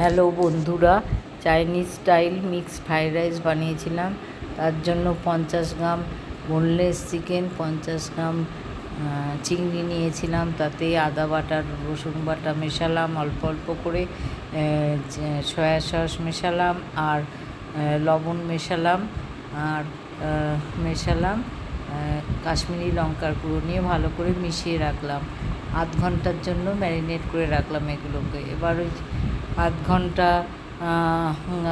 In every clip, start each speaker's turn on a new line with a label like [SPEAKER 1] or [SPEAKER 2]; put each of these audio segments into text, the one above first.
[SPEAKER 1] Hello বন্ধুরা, Chinese style mix fried rice বানিয়েছিলাম। তার জন্য 50 গ্রাম বোনলেস চিকেন, 50 গ্রাম চিংড়ি নিয়েছিলাম। তাতে আদা বাটা, রসুন বাটা মেশালাম, অল্প অল্প করে সয়া সস মেশালাম, আর লবণ মেশালাম, আর কাশ্মীরি লঙ্কার গুঁড়ো নিয়ে ভালো করে মিশিয়ে রাখলাম। আধ ঘন্টার জন্য ম্যারিনেট করে রাখলাম এগুলোকে। এবার ওই আধ ঘন্টা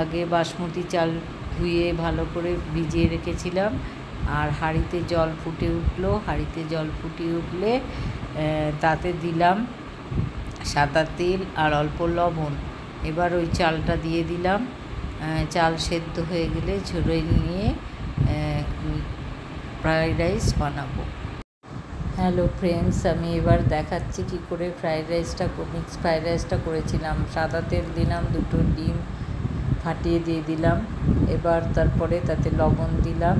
[SPEAKER 1] আগে বাসমতি চাল ধুয়ে ভালো করে ভিজিয়ে রেখেছিলাম। আর হাঁড়িতে জল ফুটে উঠলে তাতে দিলাম সাদা তেল আর অল্প লবণ। এবার ওই চালটা দিয়ে দিলাম। চাল সেদ্ধ হয়ে গেলে ঝরে নিয়ে ফ্রাইড রাইস বানাবো। হ্যালো ফ্রেন্ডস, আমি এবার দেখাচ্ছি কী করে মিক্স ফ্রাইড রাইসটা করেছিলাম। সাদা তেল দিলাম, 2টো ডিম ফাটিয়ে দিয়ে দিলাম। এবার তারপরে তাতে লবণ দিলাম,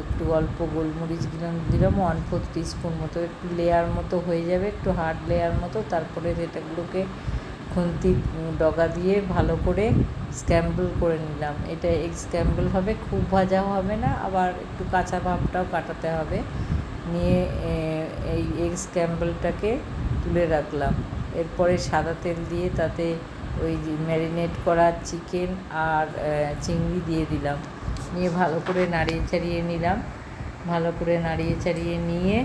[SPEAKER 1] একটু অল্প গোলমরিচ দিলাম 1/4 টিস্পুন মতো। একটু লেয়ার মতো হয়ে যাবে, একটু হার্ড লেয়ার মতো। তারপরে এটাগুলোকে খুন্তি ডগা দিয়ে ভালো করে স্ক্র্যাম্বল করে নিলাম। এটা এগ স্ক্র্যাম্বল হবে, খুব ভাজা হবে না, আবার একটু কাঁচা ভাবটাও কাটাতে হবে। নিয়ে এই এগ স্ক্র্যাম্বলটাকে তুলে রাখলাম। এরপরে সাদা তেল দিয়ে তাতে ওই ম্যারিনেট করা চিকেন আর চিংড়ি দিয়ে দিলাম। নিয়ে ভালো করে নাড়িয়ে চাড়িয়ে নিয়ে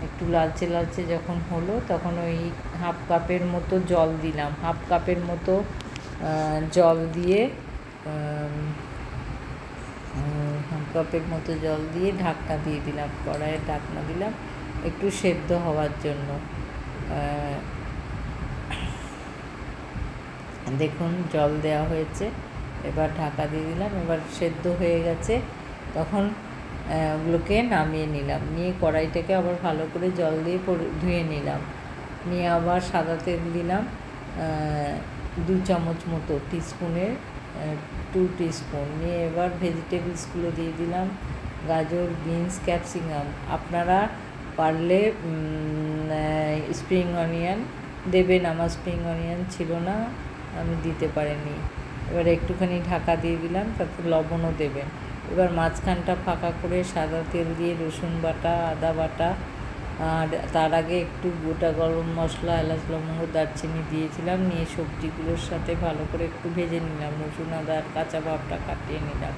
[SPEAKER 1] একটু লালচে লালচে যখন হলো, তখন ওই হাফ কাপের মতো জল দিয়ে ঢাকনা দিয়ে দিলাম, কড়াইয়ে ঢাকনা দিলাম একটু সেদ্ধ হওয়ার জন্য। দেখুন জল দেওয়া হয়েছে, এবার ঢাকা দিয়ে দিলাম। এবার সেদ্ধ হয়ে গেছে, তখন ওগুলোকে নামিয়ে নিলাম। নিয়ে কড়াইটাকে আবার ভালো করে জল দিয়ে ধুয়ে নিলাম। নিয়ে আবার সাদা তেল দিলাম 2 চামচ মতো, টিস্পুনের 2 টিস্পুন। নিয়ে এবার ভেজিটেবলসগুলো দিয়ে দিলাম, গাজর, বিনস, ক্যাপসিকাম। আপনারা পারলে স্প্রিং অনিয়ন দেবেন, আমার স্প্রিং অনিয়ন ছিল না, আমি দিতে পারিনি। এবার একটুখানি ঢাকা দিয়ে দিলাম, তাতে লবণও দেবেন। এবার মাঝখানটা ফাঁকা করে সাদা তেল দিয়ে রসুন বাটা, আদা বাটা, আর তার আগে একটু গোটা গরম মশলা, এলাচ, লবঙ্গ, দারচিনি দিয়েছিলাম। নিয়ে সবজিগুলোর সাথে ভালো করে একটু ভেজে নিলাম, রসুন আদার কাঁচা ভাবটা কাটিয়ে নিলাম।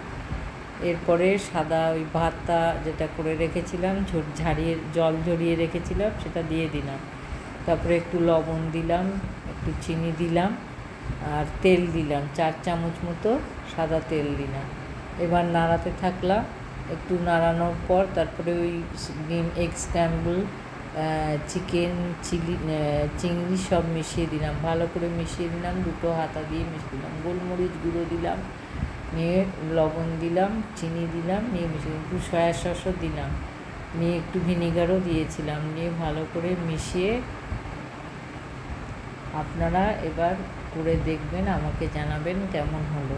[SPEAKER 1] এরপরে সাদা ওই ভাতটা যেটা করে রেখেছিলাম, জল ঝরিয়ে রেখেছিলাম, সেটা দিয়ে দিলাম। তারপরে একটু লবণ দিলাম, একটু চিনি দিলাম, আর তেল দিলাম 4 চামচ মতো সাদা তেল দিলাম। এবার নাড়াতে থাকলাম। একটু নাড়ানোর পর তারপরে ওই এগ স্ক্র্যাম্বল, চিকেন, চিংড়ি সব মিশিয়ে দিলাম, ভালো করে মিশিয়ে দিলাম। 2টো হাতা দিয়ে মিশিয়ে দিলাম, গোলমরিচ গুঁড়ো দিলাম, নিয়ে লবণ দিলাম, চিনি দিলাম, নিয়ে মিশিয়ে একটু সয়া সসও দিলাম, নিয়ে একটু ভিনিগারও দিয়েছিলাম। নিয়ে ভালো করে মিশিয়ে আপনারা এবার করে দেখবেন, আমাকে জানাবেন কেমন হলো।